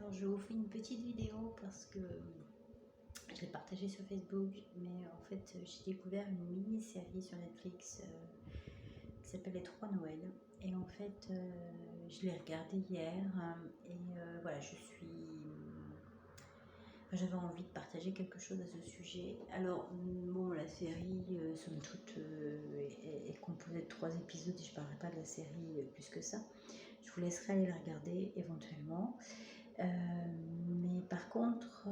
Alors je vous fais une petite vidéo parce que je l'ai partagée sur Facebook, mais en fait j'ai découvert une mini-série sur Netflix qui s'appelle Les Trois Noëls. Et en fait je l'ai regardée hier voilà, j'avais envie de partager quelque chose à ce sujet. Alors bon, la série somme toute est composée de 3 épisodes et je ne parlerai pas de la série plus que ça. Je vous laisserai aller la regarder éventuellement. Mais par contre,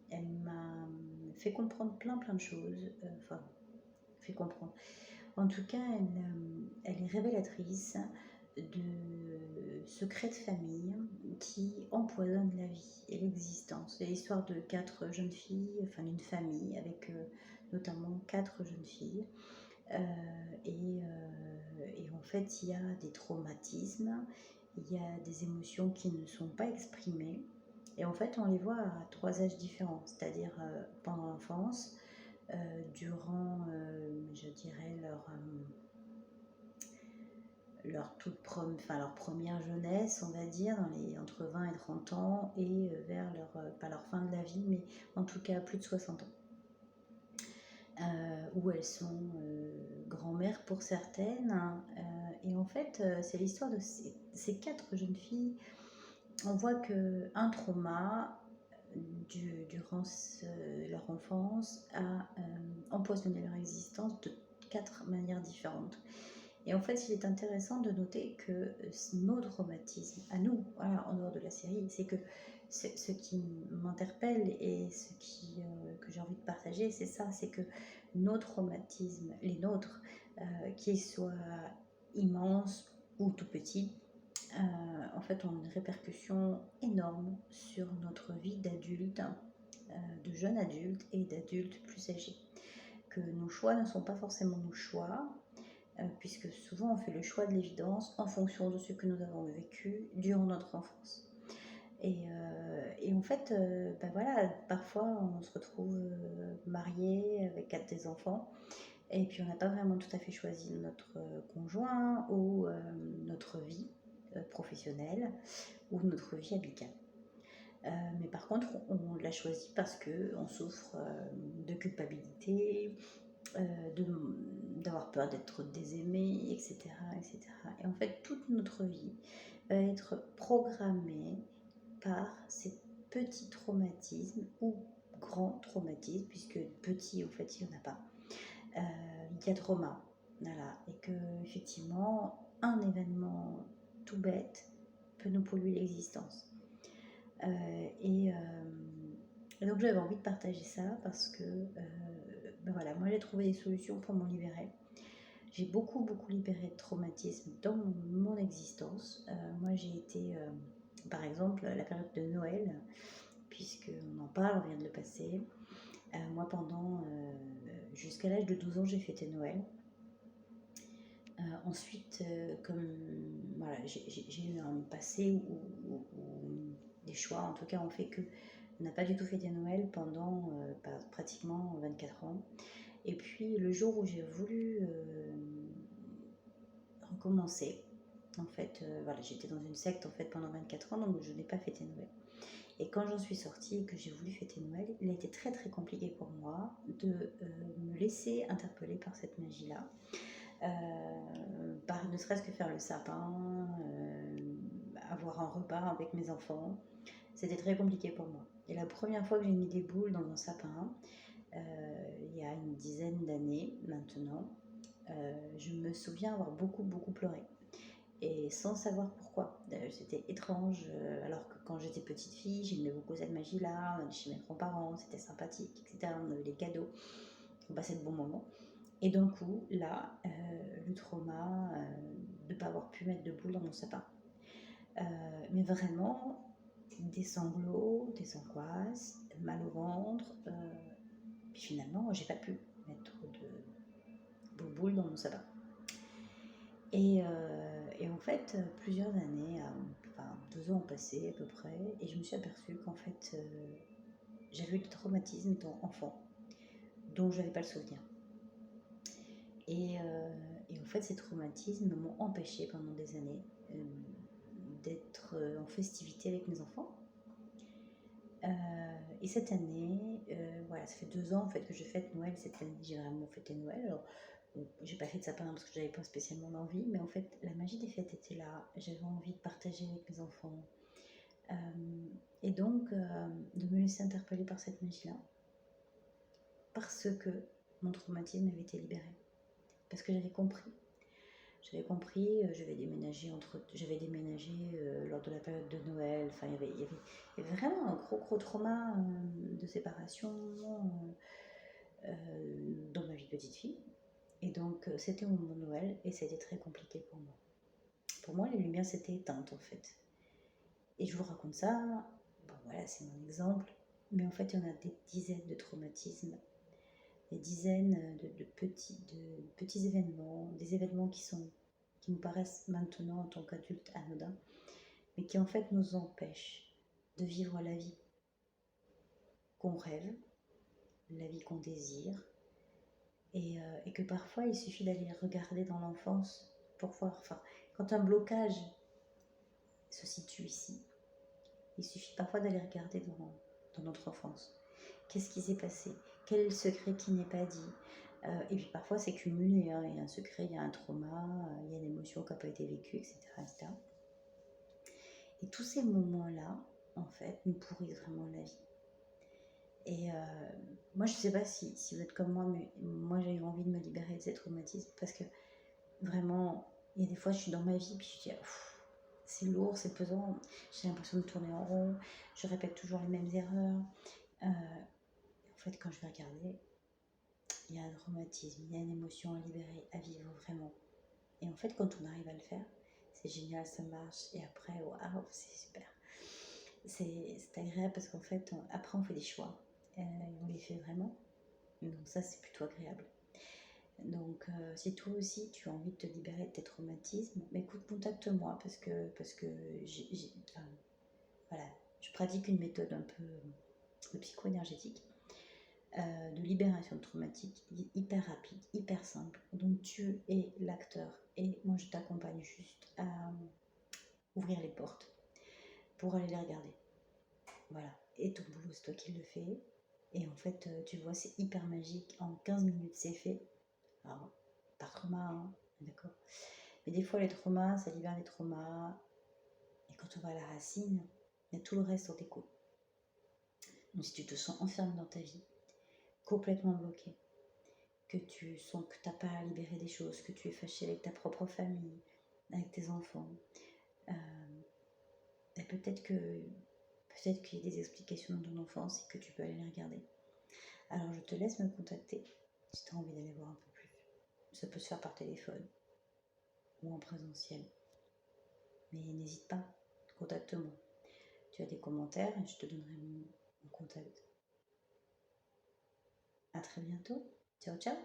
elle m'a fait comprendre plein de choses. Fait comprendre. En tout cas, elle est révélatrice de secrets de famille qui empoisonnent la vie et l'existence. C'est l'histoire de 4 jeunes filles, enfin d'une famille avec notamment 4 jeunes filles. Et en fait, il y a des traumatismes, il y a des émotions qui ne sont pas exprimées. Et en fait, on les voit à 3 âges différents, c'est-à-dire pendant l'enfance, durant, je dirais, leur première jeunesse, on va dire, entre 20 et 30 ans, et vers pas leur fin de la vie, mais en tout cas plus de 60 ans. Où elles sont grand-mères pour certaines. Et en fait, c'est l'histoire de ces 4 jeunes filles. On voit qu'un trauma durant leur enfance a empoisonné leur existence de 4 manières différentes. Et en fait, il est intéressant de noter que nos traumatismes, à nous, voilà, en dehors de la série, c'est que ce qui m'interpelle et que j'ai envie de partager, c'est ça, c'est que nos traumatismes, les nôtres, qu'ils soient immenses ou tout petits, en fait, ont une répercussion énorme sur notre vie d'adulte, de jeune adulte et d'adultes plus âgés. Que nos choix ne sont pas forcément nos choix, puisque souvent on fait le choix de l'évidence en fonction de ce que nous avons vécu durant notre enfance. Et en fait, voilà, parfois on se retrouve marié avec 4 des enfants, et puis on n'a pas vraiment tout à fait choisi notre conjoint ou notre vie professionnelle ou notre vie amicale. Mais par contre, on l'a choisi parce qu'on souffre de culpabilité, d'avoir peur d'être désaimé, etc., etc. Et en fait, toute notre vie va être programmée par ces petits traumatismes ou grands traumatismes, puisque petit, en fait, il n'y en a pas. Il y a trauma, voilà, et que effectivement, un événement tout bête peut nous polluer l'existence. Et donc j'avais envie de partager ça parce que voilà, moi j'ai trouvé des solutions pour m'en libérer. J'ai beaucoup libéré de traumatisme dans mon existence. Moi j'ai été, par exemple, la période de Noël, puisqu'on en parle, on vient de le passer. Moi jusqu'à l'âge de 12 ans, j'ai fêté Noël. Ensuite, comme voilà, j'ai eu un passé où des choix, en tout cas, ont fait que on n'a pas du tout fêté Noël pendant pratiquement 24 ans. Et puis, le jour où j'ai voulu recommencer, en fait, voilà, j'étais dans une secte en fait pendant 24 ans, donc je n'ai pas fêté Noël. Et quand j'en suis sortie et que j'ai voulu fêter Noël, il a été très compliqué pour moi de me laisser interpeller par cette magie-là. Ne serait-ce que faire le sapin, avoir un repas avec mes enfants, c'était très compliqué pour moi. Et la première fois que j'ai mis des boules dans un sapin, il y a une dizaine d'années maintenant, je me souviens avoir beaucoup pleuré. Et sans savoir pourquoi. C'était étrange, alors que quand j'étais petite fille, j'aimais beaucoup cette magie-là, on allait chez mes grands-parents, c'était sympathique, etc. On avait des cadeaux, on passait de bons moments. Et d'un coup, là, le trauma de ne pas avoir pu mettre de boules dans mon sapin. Mais vraiment, des sanglots, des angoisses, mal au ventre. Puis finalement, j'ai pas pu mettre de boules dans mon sapin. Et en fait, plusieurs années, 2 ans ont passé à peu près, et je me suis aperçue qu'en fait, j'avais eu des traumatismes enfant, dont je n'avais pas le souvenir. Et en fait, ces traumatismes m'ont empêché pendant des années d'être en festivité avec mes enfants. Et cette année, voilà, ça fait 2 ans en fait que je fête Noël. Cette année, j'ai vraiment fêté Noël. Alors, bon, j'ai pas fait de sapin parce que j'avais pas spécialement d'envie, mais en fait, la magie des fêtes était là. J'avais envie de partager avec mes enfants. Euh, et donc, de me laisser interpeller par cette magie-là, parce que mon traumatisme avait été libéré. Parce que j'avais compris. J'avais déménagé lors de la période de Noël. Enfin, il y avait vraiment un gros trauma de séparation dans ma vie de petite fille. Et donc, c'était au moment de Noël et c'était très compliqué pour moi. Pour moi, les lumières s'étaient éteintes en fait. Et je vous raconte ça, bon voilà, c'est mon exemple, mais en fait, il y en a des dizaines de traumatismes, des dizaines de petits événements, des événements qui nous paraissent maintenant en tant qu'adultes anodins, mais qui en fait nous empêchent de vivre la vie qu'on rêve, la vie qu'on désire, et que parfois il suffit d'aller regarder dans l'enfance pour voir, enfin, quand un blocage se situe ici, il suffit parfois d'aller regarder dans notre enfance. Qu'est-ce qui s'est passé? Quel est le secret qui n'est pas dit? Et puis parfois c'est cumulé, hein. Il y a un secret, il y a un trauma, il y a une émotion qui n'a pas été vécue, etc., etc. Et tous ces moments-là, en fait, nous pourrissent vraiment la vie. Et moi, je ne sais pas si vous êtes comme moi, mais moi, j'ai eu envie de me libérer de ces traumatismes parce que vraiment, il y a des fois, je suis dans ma vie, puis je dis, c'est lourd, c'est pesant, j'ai l'impression de tourner en rond, je répète toujours les mêmes erreurs. En fait, quand je vais regarder, il y a un traumatisme, il y a une émotion à libérer, à vivre vraiment. Et en fait, quand on arrive à le faire, c'est génial, ça marche. Et après, waouh, c'est super. C'est agréable parce qu'en fait, après, on fait des choix. On les fait vraiment. Donc ça, c'est plutôt agréable. Donc, si toi aussi, tu as envie de te libérer de tes traumatismes, écoute, contacte-moi parce que enfin, voilà, je pratique une méthode un peu psycho-énergétique de libération de traumatique hyper rapide, hyper simple. Donc tu es l'acteur et moi je t'accompagne juste à ouvrir les portes pour aller les regarder. Voilà. Et ton boulot, c'est toi qui le fais. Et en fait, tu vois, c'est hyper magique. En 15 minutes, c'est fait. Alors, par trauma, hein, d'accord. Mais des fois, les traumas, ça libère les traumas. Et quand on va à la racine, il y a tout le reste sur tes coups. Donc si tu te sens enfermé dans ta vie, complètement bloqué, que tu sens que tu n'as pas à libérer des choses, que tu es fâché avec ta propre famille, avec tes enfants, et peut-être qu'il y a des explications dans ton enfance et que tu peux aller les regarder. Alors je te laisse me contacter si tu as envie d'aller voir un peu plus. Ça peut se faire par téléphone ou en présentiel. Mais n'hésite pas, contacte-moi. Tu as des commentaires et je te donnerai mon contact. À très bientôt. Ciao, ciao.